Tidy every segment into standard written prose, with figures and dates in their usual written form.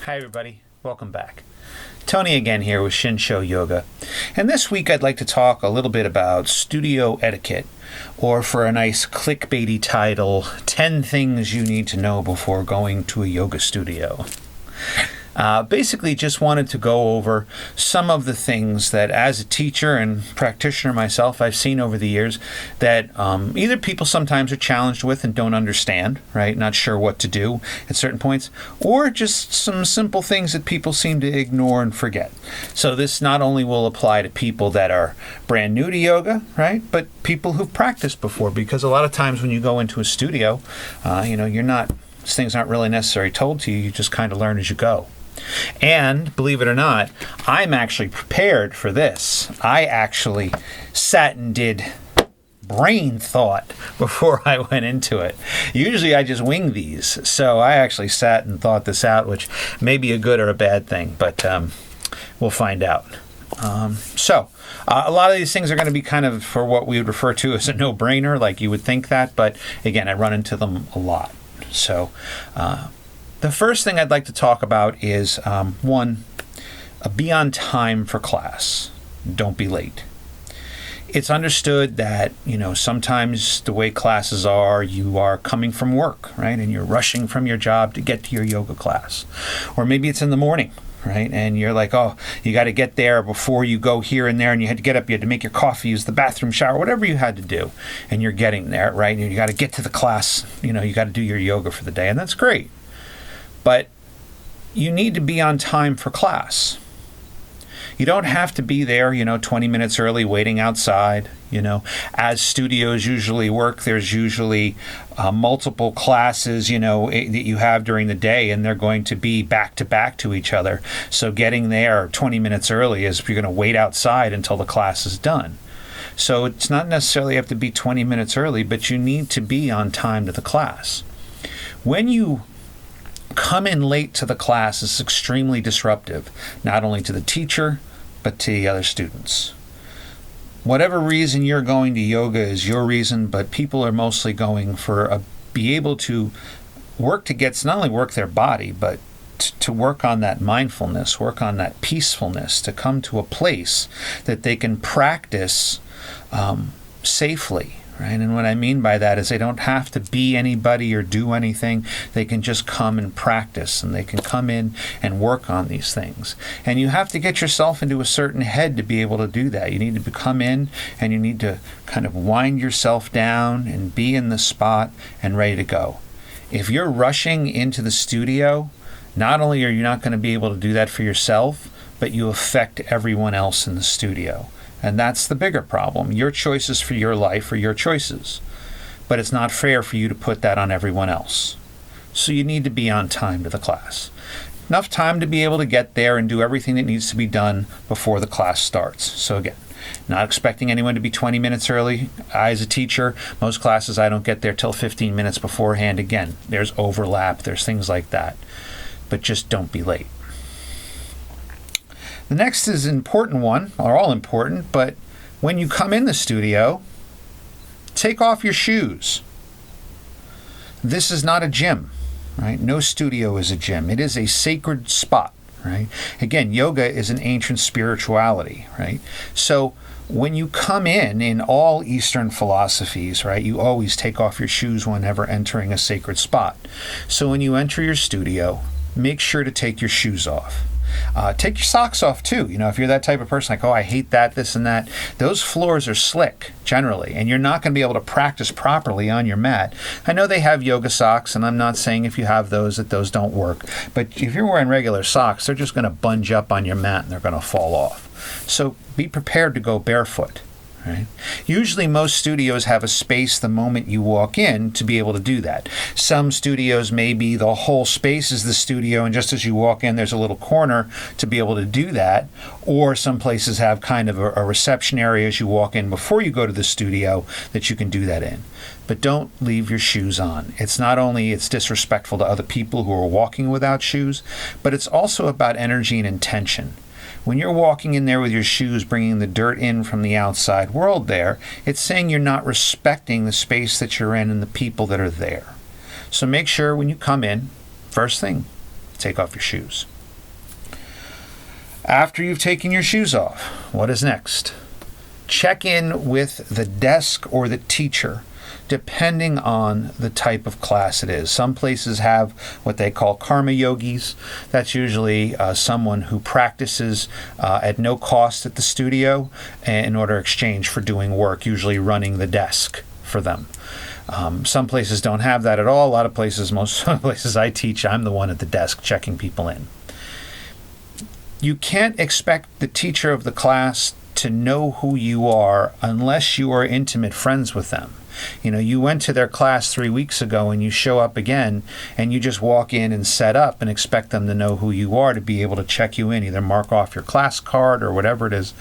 Hi everybody, welcome back. Tony again here with Shinsho Yoga. And this week I'd like to talk a little bit about studio etiquette, or for a nice clickbaity title, 10 things you need to know before going to a yoga studio. Basically just wanted to go over some of the things that as a teacher and practitioner myself I've seen over the years that either people sometimes are challenged with and don't understand, right? Not sure what to do at certain points, or just some simple things that people seem to ignore and forget. So this not only will apply to people that are brand new to yoga, right? But people who've practiced before, because a lot of times when you go into a studio, things aren't really necessarily told to you. You just kind of learn as you go. And believe it or not, I'm actually prepared for this. I actually sat and did brain thought before I went into it. Usually I just wing these. So I actually sat and thought this out, which may be a good or a bad thing, but we'll find out. A lot of these things are going to be kind of for what we would refer to as a no-brainer, like you would think that, but again, I run into them a lot. So the first thing I'd like to talk about is, one, be on time for class. Don't be late. It's understood that, sometimes the way classes are, you are coming from work, right? And you're rushing from your job to get to your yoga class. Or maybe it's in the morning, right? And you're like, oh, you got to get there before you go here and there, and you had to get up, you had to make your coffee, use the bathroom, shower, whatever you had to do. And you're getting there, right? And you got to get to the class, you got to do your yoga for the day, and that's great. But you need to be on time for class. You don't have to be there, 20 minutes early waiting outside. As studios usually work, there's usually multiple classes, that you have during the day, and they're going to be back to back to each other. So getting there 20 minutes early is if you're going to wait outside until the class is done. So it's not necessarily have to be 20 minutes early, but you need to be on time to the class. When you come in late to the class, is extremely disruptive, not only to the teacher, but to the other students. Whatever reason you're going to yoga is your reason, but people are mostly going for be able to work to get, not only work their body, but to work on that mindfulness, work on that peacefulness, to come to a place that they can practice safely. Right? And what I mean by that is they don't have to be anybody or do anything. They can just come and practice, and they can come in and work on these things. And you have to get yourself into a certain head to be able to do that. You need to come in and you need to kind of wind yourself down and be in the spot and ready to go. If you're rushing into the studio, not only are you not going to be able to do that for yourself, but you affect everyone else in the studio. And that's the bigger problem. Your choices for your life are your choices. But it's not fair for you to put that on everyone else. So you need to be on time to the class. Enough time to be able to get there and do everything that needs to be done before the class starts. So again, not expecting anyone to be 20 minutes early. I, as a teacher, most classes I don't get there till 15 minutes beforehand. Again, there's overlap, there's things like that. But just don't be late. The next is an important one, are all important, but when you come in the studio, take off your shoes. This is not a gym, right? No studio is a gym. It is a sacred spot, right? Again, yoga is an ancient spirituality, right? So when you come in all Eastern philosophies, right, you always take off your shoes whenever entering a sacred spot. So when you enter your studio, make sure to take your shoes off. Take your socks off too. If you're that type of person, like, oh, I hate that, this and that. Those floors are slick generally, and you're not going to be able to practice properly on your mat. I know they have yoga socks, and I'm not saying if you have those that those don't work. But if you're wearing regular socks, they're just going to bunge up on your mat and they're going to fall off. So be prepared to go barefoot. Right? Usually most studios have a space the moment you walk in to be able to do that. Some studios maybe the whole space is the studio, and just as you walk in there's a little corner to be able to do that. Or some places have kind of a reception area as you walk in before you go to the studio that you can do that in. But don't leave your shoes on. It's not only it's disrespectful to other people who are walking without shoes, but it's also about energy and intention. When you're walking in there with your shoes, bringing the dirt in from the outside world there, it's saying you're not respecting the space that you're in and the people that are there. So make sure when you come in, first thing, take off your shoes. After you've taken your shoes off, what is next? Check in with the desk or the teacher, depending on the type of class it is. Some places have what they call karma yogis. That's usually someone who practices at no cost at the studio in order to exchange for doing work, usually running the desk for them. Some places don't have that at all. A lot of places, most places I teach, I'm the one at the desk checking people in. You can't expect the teacher of the class to know who you are unless you are intimate friends with them. You know, you went to their class 3 weeks ago and you show up again and you just walk in and set up and expect them to know who you are to be able to check you in, either mark off your class card or whatever it is.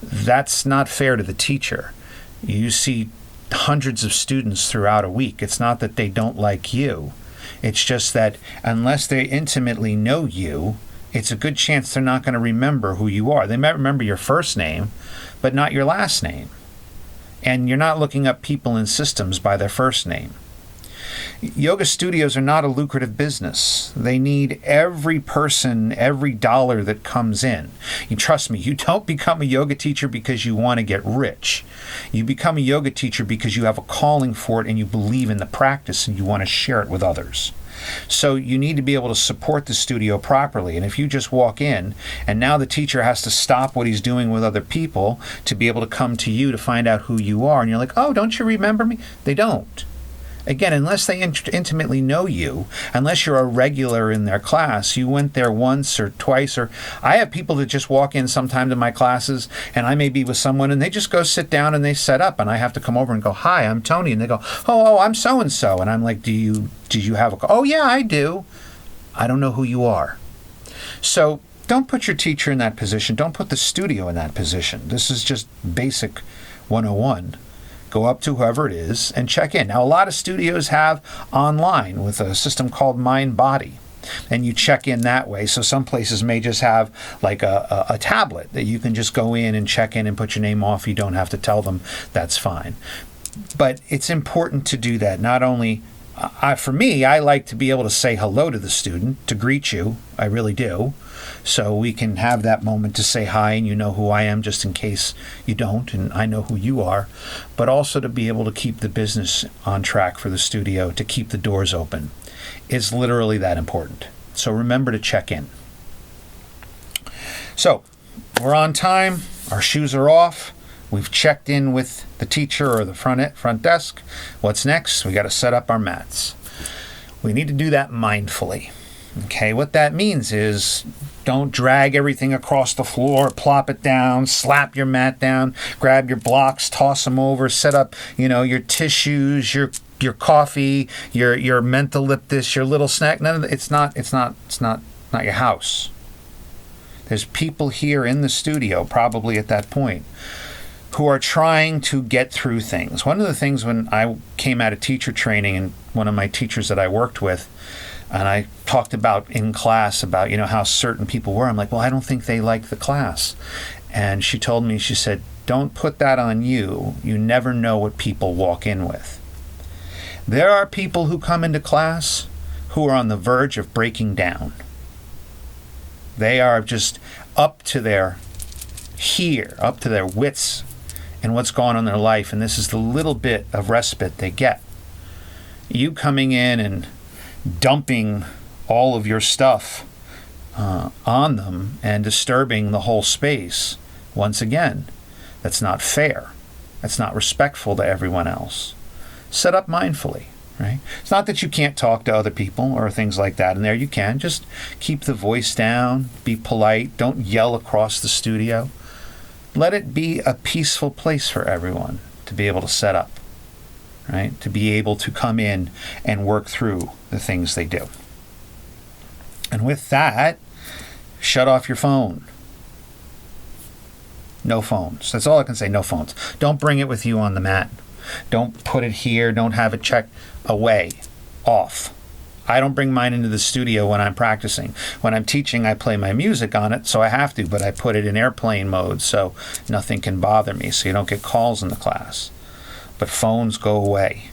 That's not fair to the teacher. You see hundreds of students throughout a week. It's not that they don't like you. It's just that unless they intimately know you, it's a good chance they're not going to remember who you are. They might remember your first name, but not your last name. And you're not looking up people in systems by their first name. Yoga studios are not a lucrative business. They need every person, every dollar that comes in. You trust me, you don't become a yoga teacher because you want to get rich. You become a yoga teacher because you have a calling for it and you believe in the practice and you want to share it with others. So you need to be able to support the studio properly. And if you just walk in and now the teacher has to stop what he's doing with other people to be able to come to you to find out who you are, and you're like, oh, don't you remember me? They don't. Again, unless they intimately know you, unless you're a regular in their class, you went there once or twice, or I have people that just walk in sometime to my classes and I may be with someone and they just go sit down and they set up and I have to come over and go, hi, I'm Tony. And they go, oh, I'm so-and-so. And I'm like, did you have a, oh yeah, I do. I don't know who you are. So don't put your teacher in that position. Don't put the studio in that position. This is just basic 101. Go up to whoever it is and check in. Now, a lot of studios have online with a system called Mind Body, and you check in that way. So some places may just have like a tablet that you can just go in and check in and put your name off. You don't have to tell them. That's fine. But it's important to do that. Not only, for me, I like to be able to say hello to the student, to greet you. I really do. So we can have that moment to say hi and you know who I am just in case you don't and I know who you are, but also to be able to keep the business on track for the studio, to keep the doors open. It's literally that important. So remember to check in. So we're on time. Our shoes are off. We've checked in with the teacher or the front desk. What's next? We got to set up our mats. We need to do that mindfully. Okay, what that means is don't drag everything across the floor, plop it down, slap your mat down, grab your blocks, toss them over, set up, your tissues, your coffee, your mentholyptus, your little snack. None of that. It's not your house. There's people here in the studio, probably at that point, who are trying to get through things. One of the things when I came out of teacher training, and one of my teachers that I worked with, and I talked about in class about, how certain people were. I'm like, well, I don't think they like the class. And she told me, she said, don't put that on you. You never know what people walk in with. There are people who come into class who are on the verge of breaking down. They are just up to their wits and what's going on in their life. And this is the little bit of respite they get. You coming in and dumping all of your stuff on them and disturbing the whole space, once again, that's not fair. That's not respectful to everyone else. Set up mindfully, right? It's not that you can't talk to other people or things like that in there. You can. Just keep the voice down, be polite, don't yell across the studio. Let it be a peaceful place for everyone to be able to set up. Right? To be able to come in and work through the things they do. And with that, shut off your phone. No phones. That's all I can say, no phones. Don't bring it with you on the mat. Don't put it here. Don't have it checked away. Off. I don't bring mine into the studio when I'm practicing. When I'm teaching, I play my music on it, so I have to, but I put it in airplane mode so nothing can bother me, so you don't get calls in the class. But phones go away,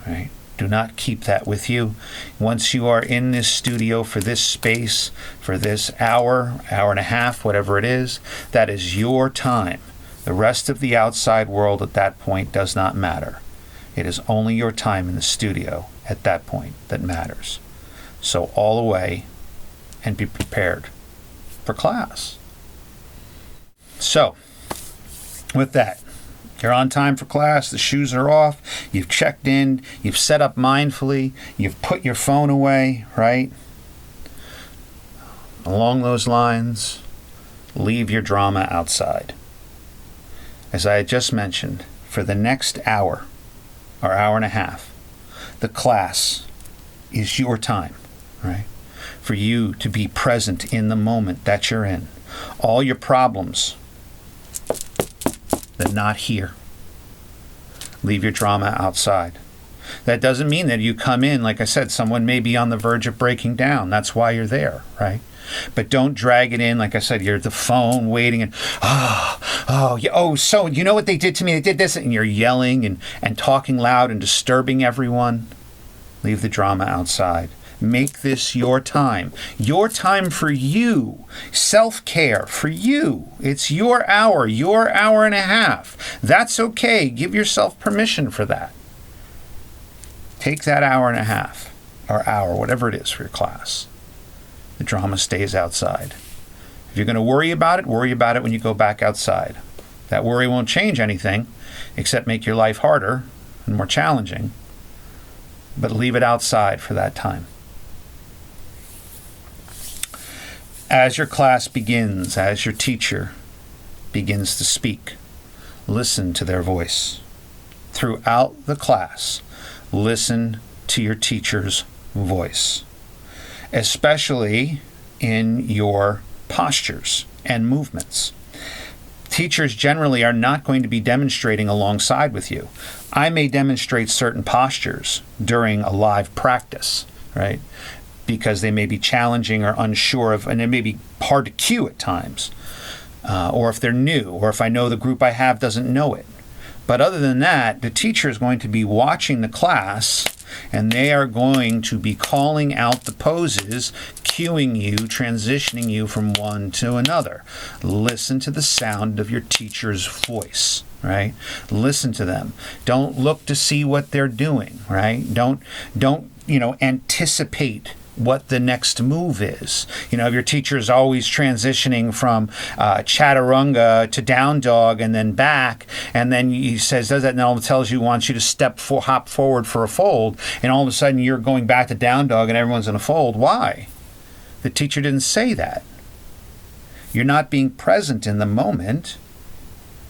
right? Do not keep that with you. Once you are in this studio for this space, for this hour, hour and a half, whatever it is, that is your time. The rest of the outside world at that point does not matter. It is only your time in the studio at that point that matters. So all away and be prepared for class. So, with that, you're on time for class, the shoes are off, you've checked in, you've set up mindfully, you've put your phone away, right? Along those lines, leave your drama outside. As I had just mentioned, for the next hour or hour and a half, the class is your time, right? For you to be present in the moment that you're in. All your problems, they're not here. Leave your drama outside. That doesn't mean that you come in, like I said, someone may be on the verge of breaking down. That's why you're there, right? But don't drag it in. Like I said, you're at the phone waiting and, so you know what they did to me? They did this. And you're yelling and talking loud and disturbing everyone. Leave the drama outside. Make this your time for you, self-care for you. It's your hour and a half. That's okay. Give yourself permission for that. Take that hour and a half or hour, whatever it is for your class. The drama stays outside. If you're going to worry about it when you go back outside. That worry won't change anything except make your life harder and more challenging. But leave it outside for that time. As your class begins, as your teacher begins to speak, listen to their voice. Throughout the class, listen to your teacher's voice, especially in your postures and movements. Teachers generally are not going to be demonstrating alongside with you. I may demonstrate certain postures during a live practice, right? Because they may be challenging or unsure of, and it may be hard to cue at times. Or if they're new, or if I know the group I have doesn't know it. But other than that, the teacher is going to be watching the class, and they are going to be calling out the poses, cueing you, transitioning you from one to another. Listen to the sound of your teacher's voice, right? Listen to them. Don't look to see what they're doing, right? Don't anticipate what the next move is. If your teacher is always transitioning from chaturanga to down dog and then back, and then he does that, and all it tells you wants you to hop forward for a fold, and all of a sudden you're going back to down dog and everyone's in a fold. Why? The teacher didn't say that. You're not being present in the moment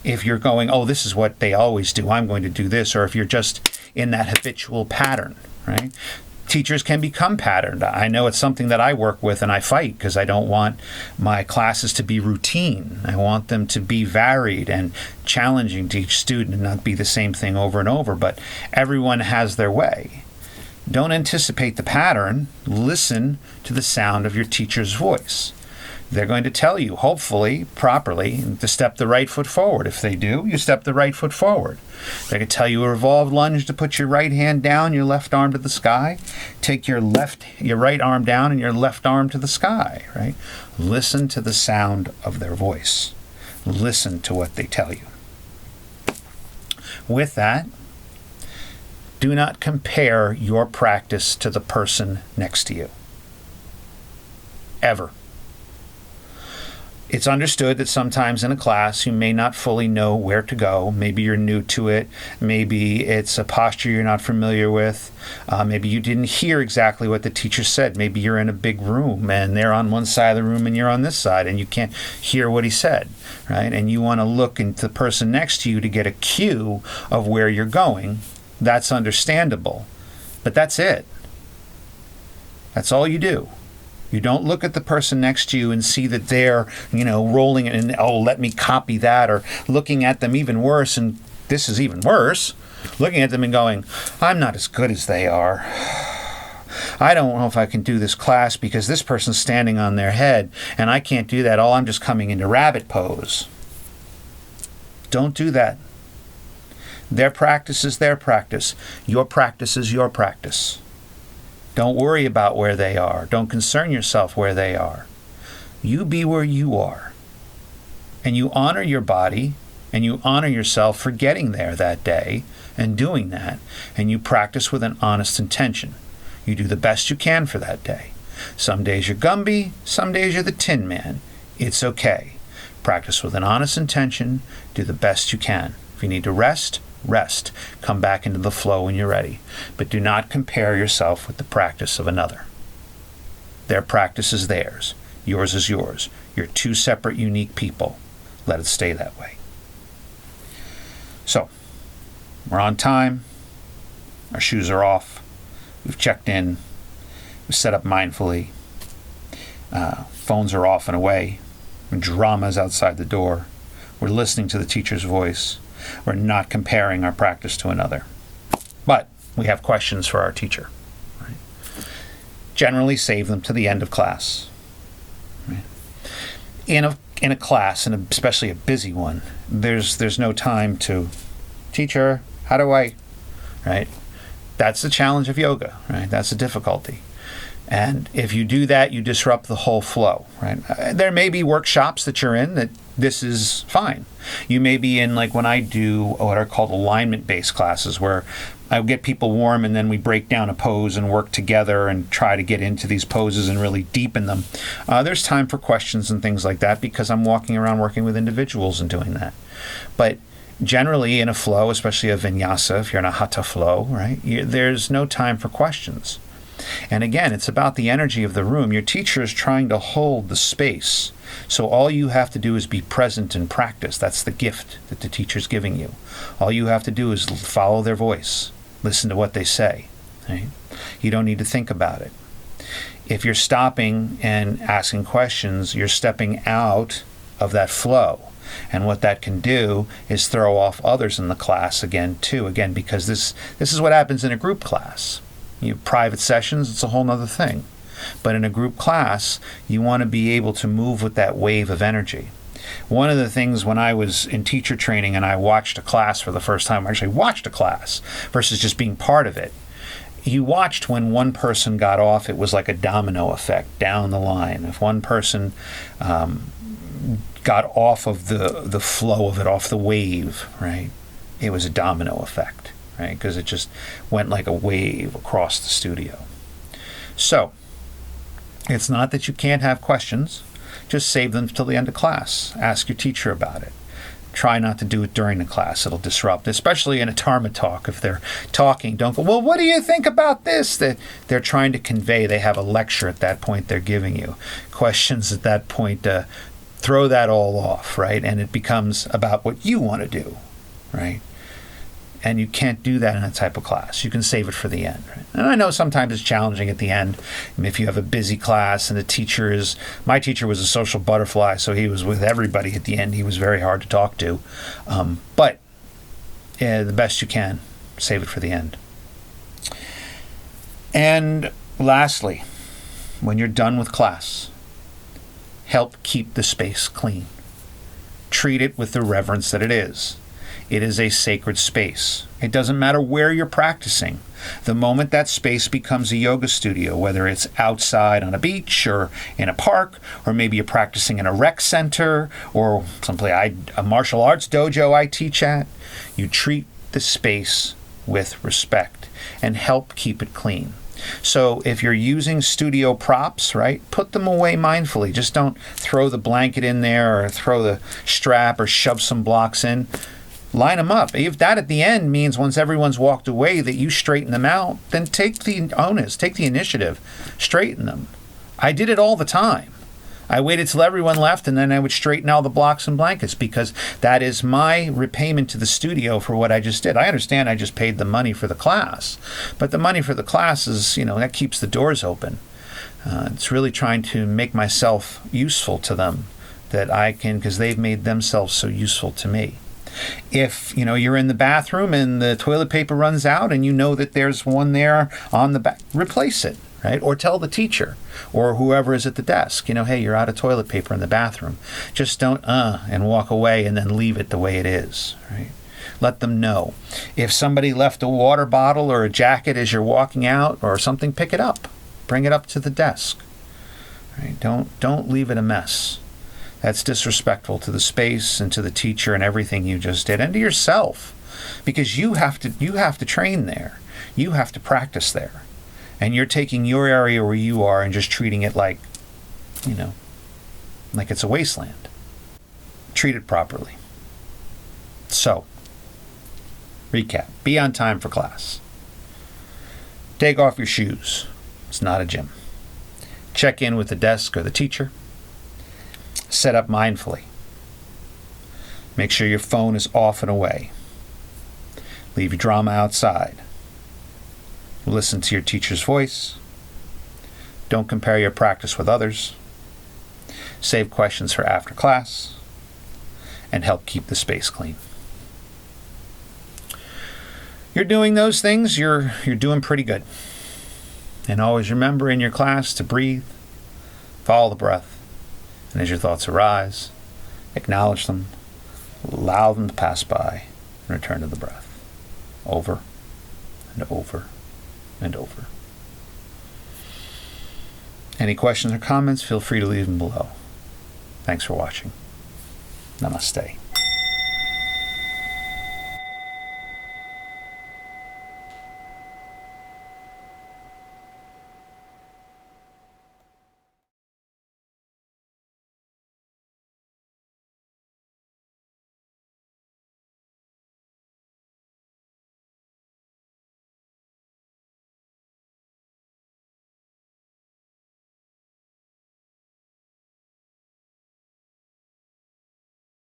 if you're going, oh, this is what they always do, I'm going to do this, or if you're just in that habitual pattern, right? Teachers can become patterned. I know it's something that I work with and I fight because I don't want my classes to be routine. I want them to be varied and challenging to each student and not be the same thing over and over, but everyone has their way. Don't anticipate the pattern. Listen to the sound of your teacher's voice. They're going to tell you, hopefully, properly, to step the right foot forward. If they do, you step the right foot forward. They can tell you a revolved lunge to put your right hand down, your left arm to the sky. Take your right arm down and your left arm to the sky, right? Listen to the sound of their voice. Listen to what they tell you. With that, do not compare your practice to the person next to you. Ever. It's understood that sometimes in a class you may not fully know where to go. Maybe you're new to it. Maybe it's a posture you're not familiar with. Maybe you didn't hear exactly what the teacher said. Maybe you're in a big room and they're on one side of the room and you're on this side and you can't hear what he said, right? And you want to look into the person next to you to get a cue of where you're going. That's understandable. But that's it. That's all you do. You don't look at the person next to you and see that they're, rolling it and, oh, let me copy that, or looking at them even worse, and this is even worse, looking at them and going, I'm not as good as they are. I don't know if I can do this class because this person's standing on their head and I can't do that. Oh, I'm just coming into rabbit pose. Don't do that. Their practice is their practice. Your practice is your practice. Don't worry about where they are. Don't concern yourself where they are. You be where you are. And you honor your body, and you honor yourself for getting there that day and doing that. And you practice with an honest intention. You do the best you can for that day. Some days you're Gumby, some days you're the Tin Man. It's okay. Practice with an honest intention. Do the best you can. If you need to rest, rest. Come back into the flow when you're ready. But do not compare yourself with the practice of another. Their practice is theirs. Yours is yours. You're two separate, unique people. Let it stay that way. So, we're on time. Our shoes are off. We've checked in. We've set up mindfully. Phones are off and away. Drama's outside the door. We're listening to the teacher's voice. We're not comparing our practice to another. But we have questions for our teacher. Right? Generally save them to the end of class. Right? In a class, and especially a busy one, there's no time to, teacher, how do I, right? That's the challenge of yoga, right? That's the difficulty. And if you do that, you disrupt the whole flow, right? There may be workshops that you're in that this is fine. You may be in, like when I do what are called alignment-based classes, where I get people warm and then we break down a pose and work together and try to get into these poses and really deepen them. There's time for questions and things like that because I'm walking around working with individuals and doing that. But generally in a flow, especially a vinyasa, if you're in a hatha flow, right, there's no time for questions. And again, it's about the energy of the room. Your teacher is trying to hold the space. So all you have to do is be present and practice. That's the gift that the teacher's giving you. All you have to do is follow their voice. Listen to what they say. Right? You don't need to think about it. If you're stopping and asking questions, you're stepping out of that flow. And what that can do is throw off others in the class again, because this is what happens in a group class. You have private sessions, it's a whole other thing. But in a group class, you want to be able to move with that wave of energy. One of the things when I was in teacher training and I watched a class for the first time, I actually watched a class versus just being part of it. You watched when one person got off, it was like a domino effect down the line. If one person got off of the flow of it, off the wave, right, it was a domino effect. Right, because it just went like a wave across the studio. So, it's not that you can't have questions. Just save them till the end of class. Ask your teacher about it. Try not to do it during the class. It'll disrupt, especially in a Dharma talk. If they're talking, don't go, well, what do you think about this? They're trying to convey. They have a lecture at that point they're giving you. Questions at that point, throw that all off, right? And it becomes about what you want to do, right? And you can't do that in a type of class. You can save it for the end. Right? And I know sometimes it's challenging at the end. If you have a busy class and my teacher was a social butterfly, so he was with everybody at the end. He was very hard to talk to. But the best you can, save it for the end. And lastly, when you're done with class, help keep the space clean. Treat it with the reverence that it is. It is a sacred space. It doesn't matter where you're practicing. The moment that space becomes a yoga studio, whether it's outside on a beach or in a park, or maybe you're practicing in a rec center or someplace, a martial arts dojo I teach at, you treat the space with respect and help keep it clean. So if you're using studio props, right, put them away mindfully. Just don't throw the blanket in there or throw the strap or shove some blocks in. Line them up. If that at the end means once everyone's walked away that you straighten them out, then take the onus, take the initiative, straighten them. I did it all the time. I waited till everyone left and then I would straighten all the blocks and blankets because that is my repayment to the studio for what I just did. I understand I just paid the money for the class, but the money for the class is, that keeps the doors open. It's really trying to make myself useful to them that I can, because they've made themselves so useful to me. If you're in the bathroom and the toilet paper runs out and you know that there's one there on the back, replace it, right? Or tell the teacher or whoever is at the desk, hey, you're out of toilet paper in the bathroom. Just don't and walk away and then leave it the way it is, right? Let them know. If somebody left a water bottle or a jacket as you're walking out or something, pick it up. Bring it up to the desk. Right? Don't leave it a mess. That's disrespectful to the space and to the teacher and everything you just did, and to yourself, because you have to train there. You have to practice there. And you're taking your area where you are and just treating it like it's a wasteland. Treat it properly. So, recap. Be on time for class. Take off your shoes. It's not a gym. Check in with the desk or the teacher. Set up mindfully. Make sure your phone is off and away. Leave your drama outside. Listen to your teacher's voice. Don't compare your practice with others. Save questions for after class. And help keep the space clean. You're doing those things, you're doing pretty good. And always remember in your class to breathe, follow the breath, and as your thoughts arise, acknowledge them, allow them to pass by, and return to the breath. Over and over and over. Any questions or comments, feel free to leave them below. Thanks for watching. Namaste.